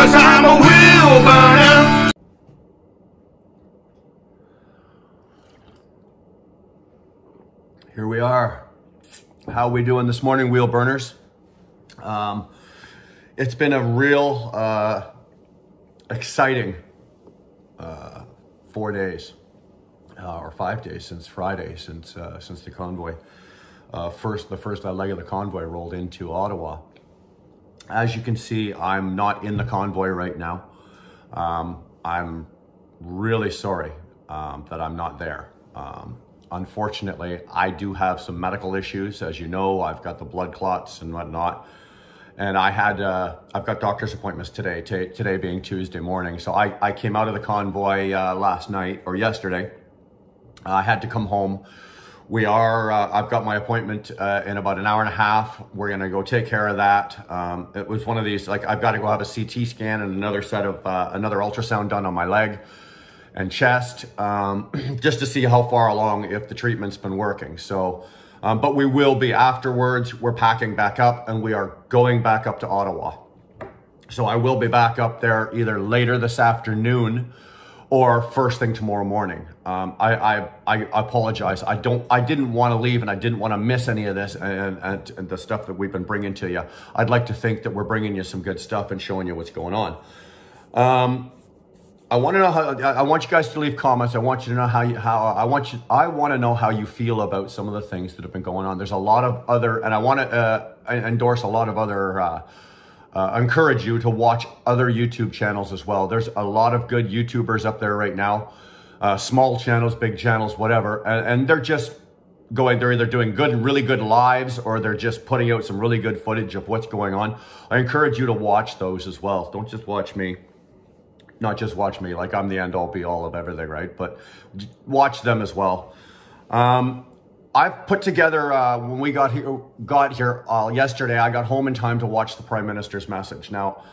'cause I'm a wheel burner. Here we are. How we doing this morning, wheel burners? It's been a real exciting 4 days or 5 days since Friday, since the convoy the first leg of the convoy rolled into Ottawa. As you can see, I'm not in the convoy right now. I'm really sorry that I'm not there. Unfortunately, I do have some medical issues. As you know, I've got the blood clots and whatnot. And I've got doctor's appointments today being Tuesday morning. So I came out of the convoy last night or yesterday. I had to come home. I've got my appointment in about an hour and a half. We're gonna go take care of that. It was one of these, like, I've got to go have a CT scan and another ultrasound done on my leg and chest, just to see how far along, if the treatment's been working. So, but we will be afterwards. We're packing back up and we are going back up to Ottawa. So I will be back up there either later this afternoon or first thing tomorrow morning. I apologize. I didn't want to leave and I didn't want to miss any of this and the stuff that we've been bringing to you. I'd like to think that we're bringing you some good stuff and showing you what's going on. I want you guys to leave comments. I want you to know I want to know how you feel about some of the things that have been going on. There's a lot of other, and I want to endorse a lot of other, encourage you to watch other YouTube channels as well. There's a lot of good YouTubers up there right now, small channels, big channels, whatever. And they're either doing good and really good lives, or they're just putting out some really good footage of what's going on. I encourage you to watch those as well. Don't just watch me. Not just watch me like I'm the end all be all of everything, right? But watch them as well. I've put together, when we got here yesterday, I got home in time to watch the Prime Minister's message. Now,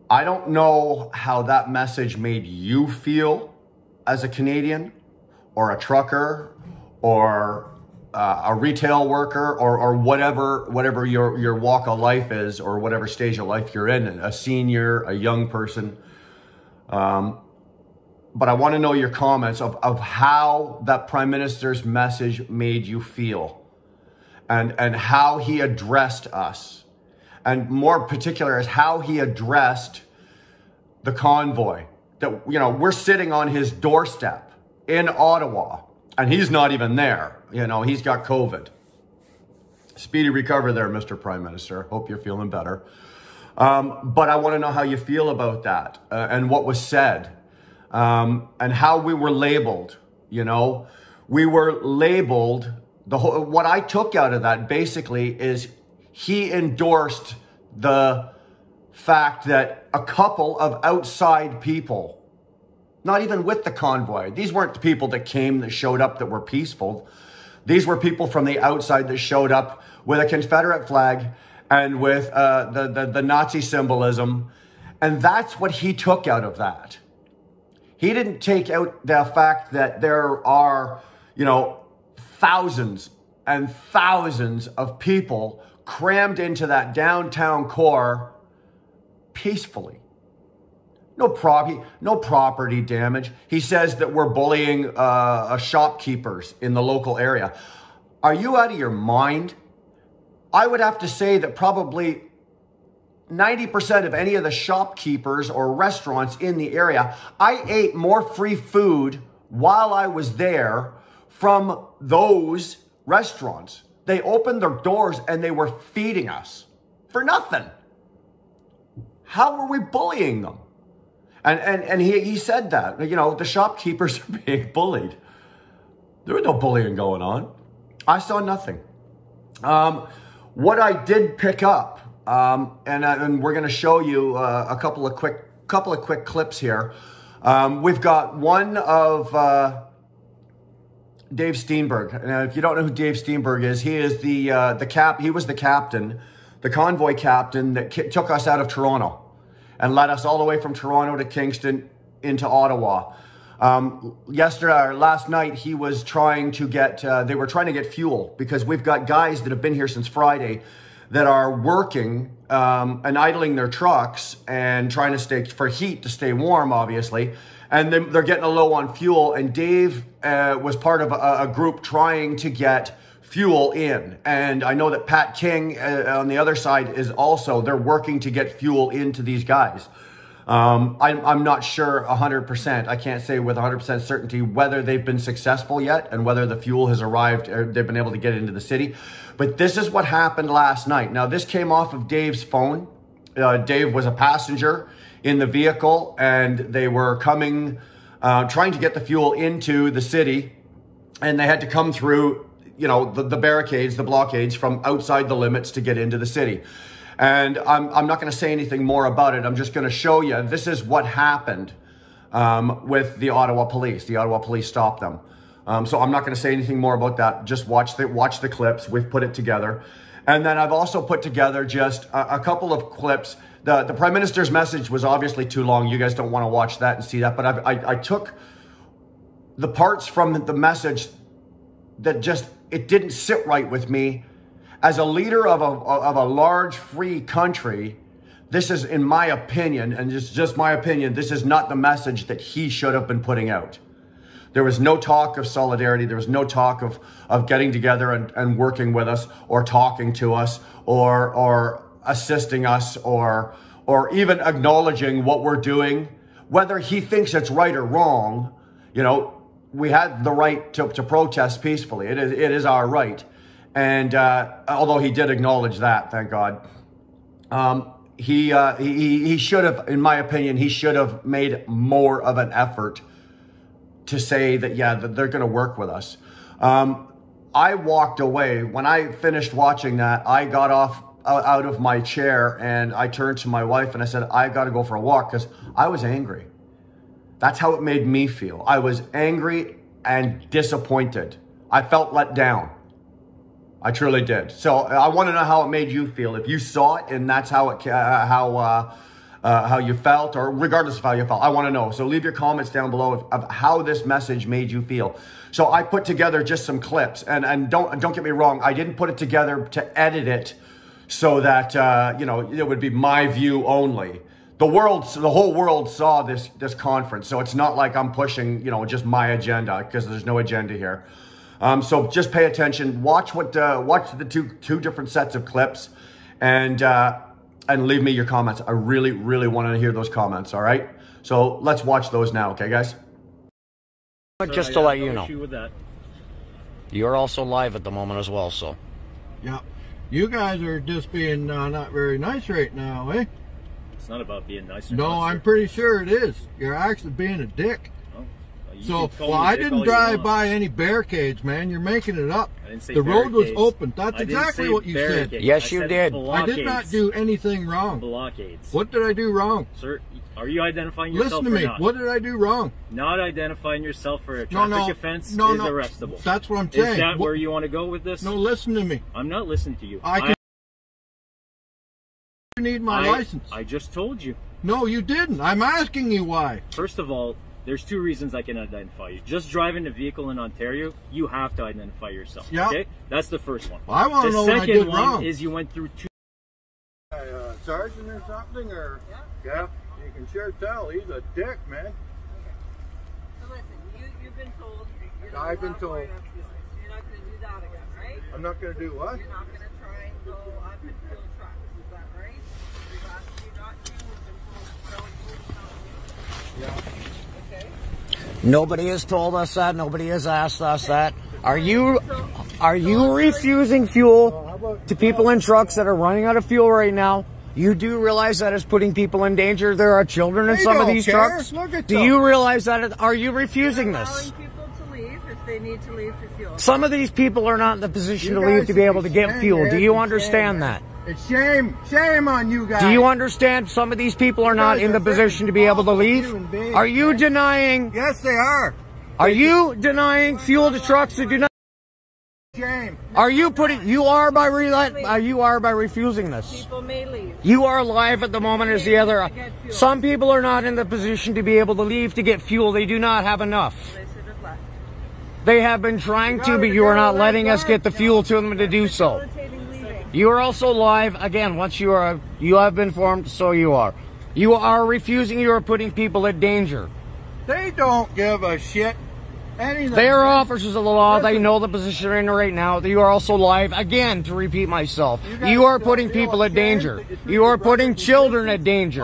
I don't know how that message made you feel as a Canadian or a trucker or a retail worker or whatever your walk of life is, or whatever stage of life you're in, a senior, a young person. But I want to know your comments of how that Prime Minister's message made you feel and how he addressed us. And more particular is how he addressed the convoy. That, you know, we're sitting on his doorstep in Ottawa and he's not even there. You know, he's got COVID. Speedy recovery there, Mr. Prime Minister. Hope you're feeling better. But I want to know how you feel about that and what was said and how we were labeled. You know, we were labeled. What I took out of that basically is he endorsed the fact that a couple of outside people, not even with the convoy, these weren't the people that showed up that were peaceful. These were people from the outside that showed up with a Confederate flag and with the Nazi symbolism. And that's what he took out of that. He didn't take out the fact that there are, you know, thousands and thousands of people crammed into that downtown core peacefully. No property damage. He says that we're bullying shopkeepers in the local area. Are you out of your mind? I would have to say that probably 90% of any of the shopkeepers or restaurants in the area, I ate more free food while I was there from those restaurants. They opened their doors and they were feeding us for nothing. How were we bullying them? And he said that, you know, the shopkeepers are being bullied. There was no bullying going on. I saw nothing. What I did pick up, and we're going to show you a couple of quick clips here. We've got one of Dave Steenburg. And if you don't know who Dave Steenburg is, he is he was the captain, the convoy captain that took us out of Toronto and led us all the way from Toronto to Kingston into Ottawa. Last night, he was trying to get, they were trying to get fuel because we've got guys that have been here since Friday that are working and idling their trucks and trying to stay for heat to stay warm, obviously. And they're getting a low on fuel. And Dave was part of a group trying to get fuel in. And I know that Pat King on the other side is also, they're working to get fuel into these guys. I'm not sure 100%. I can't say with 100% certainty whether they've been successful yet and whether the fuel has arrived or they've been able to get into the city. But this is what happened last night. Now, this came off of Dave's phone. Dave was a passenger in the vehicle, and they were coming, trying to get the fuel into the city, and they had to come through, you know, the barricades, the blockades from outside the limits to get into the city. And I'm not going to say anything more about it. I'm just going to show you, this is what happened with the Ottawa Police. The Ottawa Police stopped them. So I'm not going to say anything more about that. Just watch the clips. We've put it together. And then I've also put together just a couple of clips. The Prime Minister's message was obviously too long. You guys don't want to watch that and see that. But I took the parts from the message that just, it didn't sit right with me. As a leader of a large free country, this is, in my opinion, and it's just my opinion, this is not the message that he should have been putting out. There was no talk of solidarity. There was no talk of getting together and working with us or talking to us or assisting us or even acknowledging what we're doing. Whether he thinks it's right or wrong, you know, we had the right to protest peacefully. It is our right. And although he did acknowledge that, thank God, he should have, in my opinion, he should have made more of an effort to say that, yeah, that they're going to work with us. I walked away. When I finished watching that, I got out of my chair and I turned to my wife and I said, I got to go for a walk, because I was angry. That's how it made me feel. I was angry and disappointed. I felt let down. I truly did. So I want to know how it made you feel. If you saw it and that's how you felt, or regardless of how you felt, I want to know. So leave your comments down below of how this message made you feel. So I put together just some clips, and don't get me wrong, I didn't put it together to edit it so that you know, it would be my view only. The whole world saw this conference, so it's not like I'm pushing, you know, just my agenda, because there's no agenda here. So just pay attention, watch the two different sets of clips, and leave me your comments. I really, really want to hear those comments, all right? So let's watch those now, okay, guys? Just to let you know, you're also live at the moment as well, so. Yeah, you guys are just being not very nice right now, eh? It's not about being nice or no, not, I'm pretty sure it is. You're actually being a dick. So, well, I didn't drive by any barricades, man. You're making it up. I didn't say the road was barricades. open. That's exactly what you said. Yes, you did. I did not do anything wrong. Blockades. What did I do wrong? Sir, are you identifying yourself? Listen to me. Not? What did I do wrong? Not identifying yourself for a traffic offense is arrestable. That's what I'm saying. Is that where you want to go with this? No, listen to me. I'm not listening to you. I need my license. I just told you. No, you didn't. I'm asking you why. First of all, there's two reasons I can identify you. Just driving a vehicle in Ontario, you have to identify yourself. Yeah. Okay? That's the first one. Well, I want to know what I did wrong. The second one is you went through two... sergeant or something, or... Yeah. You can sure tell. He's a dick, man. Okay. So listen, you've been told... I've been told. You're not going to do that again, right? I'm not going to do what? You're not going to try and go up and fill trucks. Is that right? We've asked you not to. We've been told no. Okay. Nobody has told us that. Nobody has asked us that. Are you refusing fuel to people in trucks that are running out of fuel right now? You do realize that is putting people in danger. There are children in some of these trucks. Do you realize that? Are you refusing this? Allowing people to leave if they need to leave for fuel. Some of these people are not in the position to leave to be able to get fuel. Do you understand that? It's shame on you guys. Do you understand some of these people are not in the position to be able to leave? Are you denying? Yes, they are. Are you denying fuel to trucks that do not? Shame. Are you putting? You are by refusing this. People may leave. You are live at the moment as the other. Some people are not in the position to be able to leave to get fuel. They do not have enough. They should have left. They have been trying to, but you are not letting us get the fuel to them to do so. Facilitating leaving. You are also live. Again, once you have been informed, so you are. You are refusing. You are putting people at danger. They don't give a shit. Anything. They are officers of the law. They know the position they're in right now. You are also live. Again, to repeat myself, you are putting people at danger. You are putting children at danger.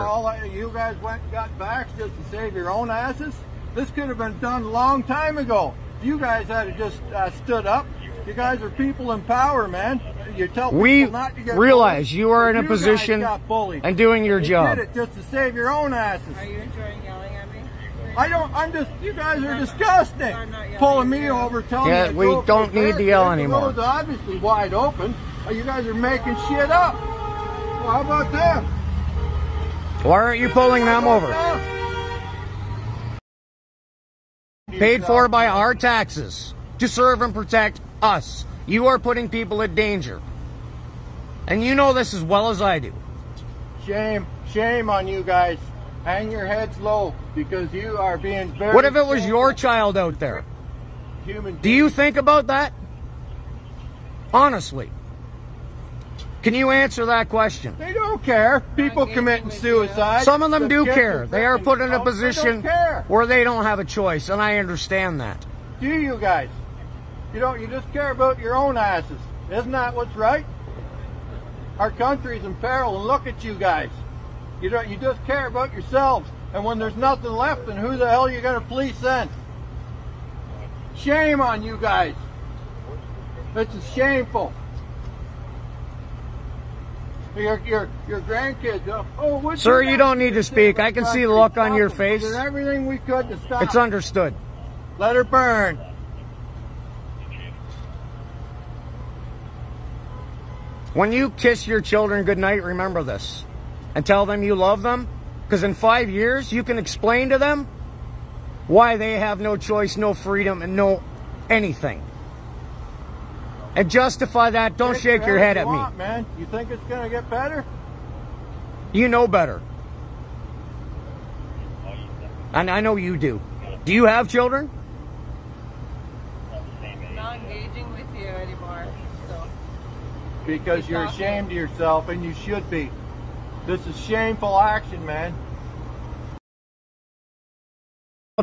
You guys went and got vaxxed just to save your own asses? This could have been done a long time ago. You guys had just stood up. You guys are people in power, man. You tell people not to get realize bullied. you are in a position and doing your job. You did it just to save your own asses. Are you enjoying yelling at me? You guys are disgusting. Pulling me over, telling me we don't need to yell anymore. The road's obviously wide open. You guys are making shit up. Well, how about that? Why aren't you pulling them over? Paid for by our taxes to serve and protect us. You are putting people at danger. And you know this as well as I do. Shame on you guys. Hang your heads low because you are being very... What if it was your child out there? Do you think about that? Honestly. Can you answer that question? They don't care. People committing suicide. Some of them do care. They are put in a position where they don't have a choice, and I understand that. Do you guys? You just care about your own asses. Isn't that what's right? Our country's in peril, and look at you guys. You just care about yourselves. And when there's nothing left, then who the hell are you going to police then? Shame on you guys. It's shameful. Your grandkids. Oh, sir, you don't need to speak. I can see the look on your face. We did everything we could to stop. It's understood. Let her burn. When you kiss your children goodnight, remember this. And tell them you love them. Because in 5 years, you can explain to them why they have no choice, no freedom, and no anything. And justify that. Don't shake your head at me. Man, you think it's going to get better? You know better. And I know you do. Do you have children? I'm not engaging with you anymore. So. Because you're ashamed of yourself, and you should be. This is shameful action, man.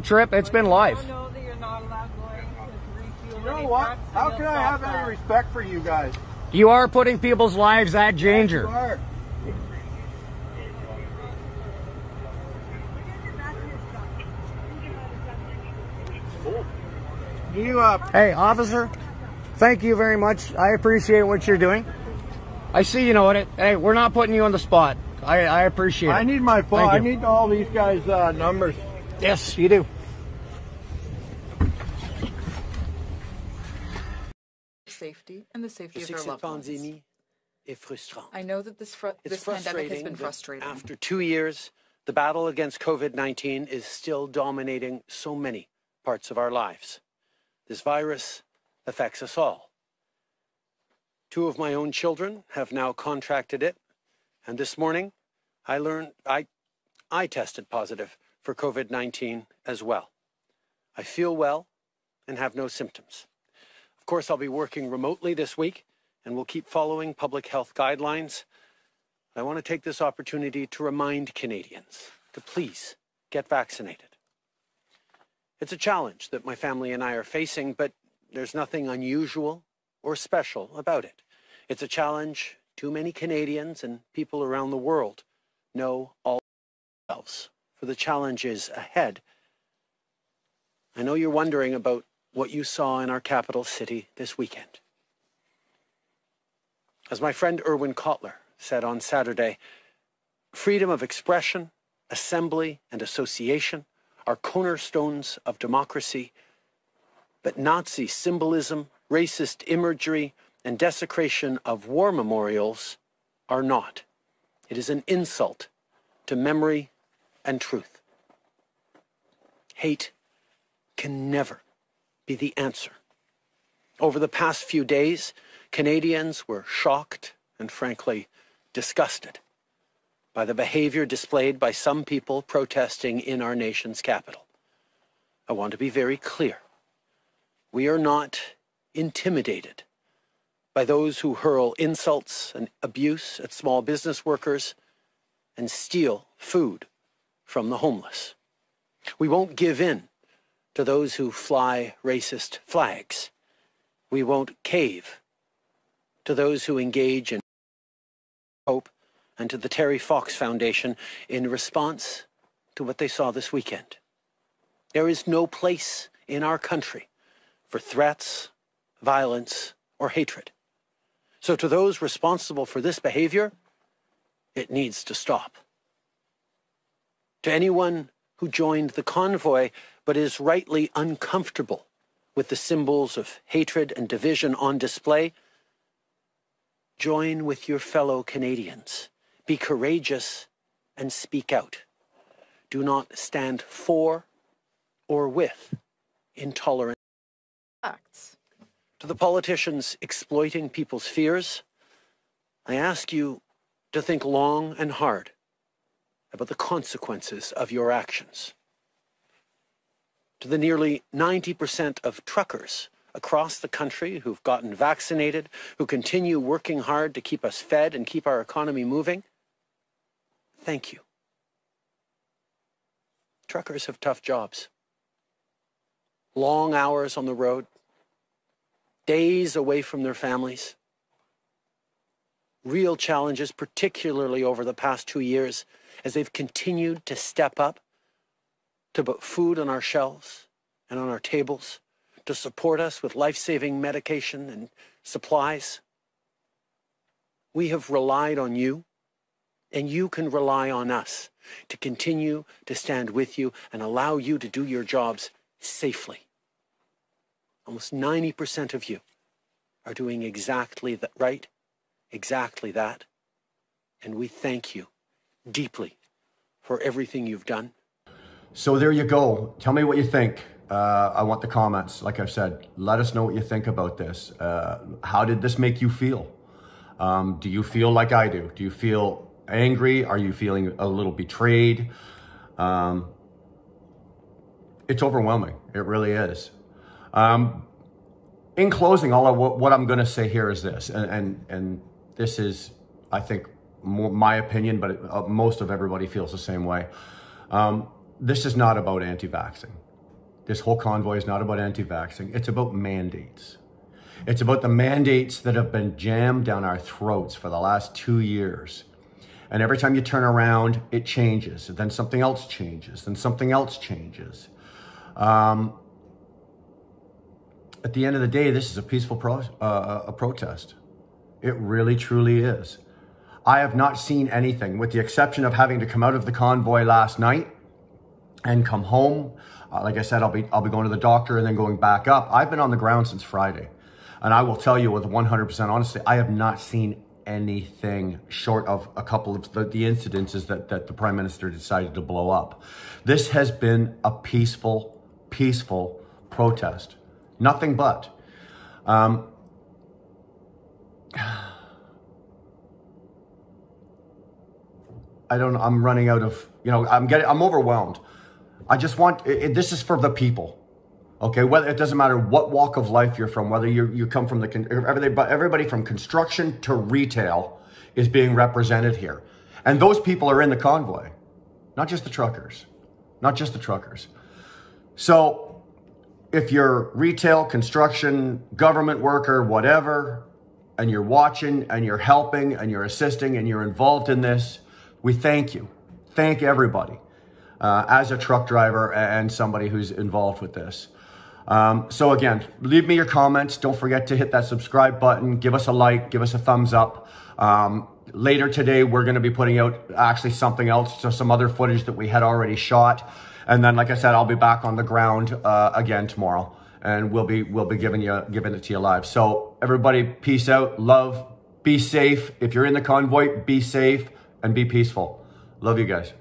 Trip, it's been life. I know that you're not allowed going to refuel. You know what? How can I have any respect for you guys? You are putting people's lives at danger. You are. Hey, officer, thank you very much. I appreciate what you're doing. I see you know it. Hey, we're not putting you on the spot. I appreciate it. I need my phone. I need all these guys' numbers. Yes, you do. Safety and the safety of their loved ones. I know that this pandemic has been frustrating. After 2 years, the battle against COVID-19 is still dominating so many parts of our lives. This virus affects us all. 2 of my own children have now contracted it, and this morning I learned I tested positive for COVID-19 as well. I feel well and have no symptoms. Of course, I'll be working remotely this week, and we'll keep following public health guidelines. I want to take this opportunity to remind Canadians to please get vaccinated. It's a challenge that my family and I are facing, but there's nothing unusual or special about it. It's a challenge too many Canadians and people around the world know all themselves for the challenges ahead. I know you're wondering about what you saw in our capital city this weekend. As my friend Erwin Kotler said on Saturday, freedom of expression, assembly, and association are cornerstones of democracy, but Nazi symbolism, racist imagery, and desecration of war memorials are not. It is an insult to memory and truth. Hate can never be the answer. Over the past few days, Canadians were shocked and frankly disgusted by the behavior displayed by some people protesting in our nation's capital. I want to be very clear. We are not intimidated by those who hurl insults and abuse at small business workers and steal food from the homeless. We won't give in to those who fly racist flags. We won't cave to those who engage in hope and to the Terry Fox Foundation in response to what they saw this weekend. There is no place in our country for threats, violence, or hatred. So to those responsible for this behavior, it needs to stop. To anyone who joined the convoy but is rightly uncomfortable with the symbols of hatred and division on display, join with your fellow Canadians. Be courageous and speak out. Do not stand for or with intolerant Acts. To the politicians exploiting people's fears, I ask you to think long and hard about the consequences of your actions. To the nearly 90% of truckers across the country who've gotten vaccinated, who continue working hard to keep us fed and keep our economy moving, thank you. Truckers have tough jobs. Long hours on the road, days away from their families. Real challenges, particularly over the past 2 years, as they've continued to step up to put food on our shelves and on our tables, to support us with life-saving medication and supplies. We have relied on you, and you can rely on us to continue to stand with you and allow you to do your jobs safely. Almost 90% of you are doing exactly that, right? Exactly that. And we thank you deeply for everything you've done. So there you go. Tell me what you think. I want the comments. Like I've said, let us know what you think about this. How did this make you feel? Do you feel like I do? Do you feel angry? Are you feeling a little betrayed? It's overwhelming. It really is. In closing, what I'm going to say here is this, and this is, I think, my opinion, but most of everybody feels the same way. This is not about anti-vaxxing. This whole convoy is not about anti-vaxxing. It's about mandates. It's about the mandates that have been jammed down our throats for the last 2 years. And every time you turn around, it changes. And then something else changes. Then something else changes. At the end of the day, this is a peaceful protest. It really, truly is. I have not seen anything, with the exception of having to come out of the convoy last night and come home. Like I said, I'll be going to the doctor and then going back up. I've been on the ground since Friday. And I will tell you with 100% honesty, I have not seen anything short of a couple of the incidences that the Prime Minister decided to blow up. This has been a peaceful protest. Nothing but. I'm running out of, I'm overwhelmed. I just want, this is for the people. Okay, whether it doesn't matter what walk of life you're from, whether you come from everybody from construction to retail is being represented here. And those people are in the convoy, not just the truckers, So if you're retail, construction, government worker, whatever, and you're watching and you're helping and you're assisting and you're involved in this, we thank you. Thank everybody as a truck driver and somebody who's involved with this. So again, leave me your comments. Don't forget to hit that subscribe button. Give us a like, give us a thumbs up. Later today, we're going to be putting out actually something else, so some other footage that we had already shot. And then, like I said, I'll be back on the ground again tomorrow, and we'll be giving it to you live. So everybody, peace out, love, be safe. If you're in the convoy, be safe and be peaceful. Love you guys.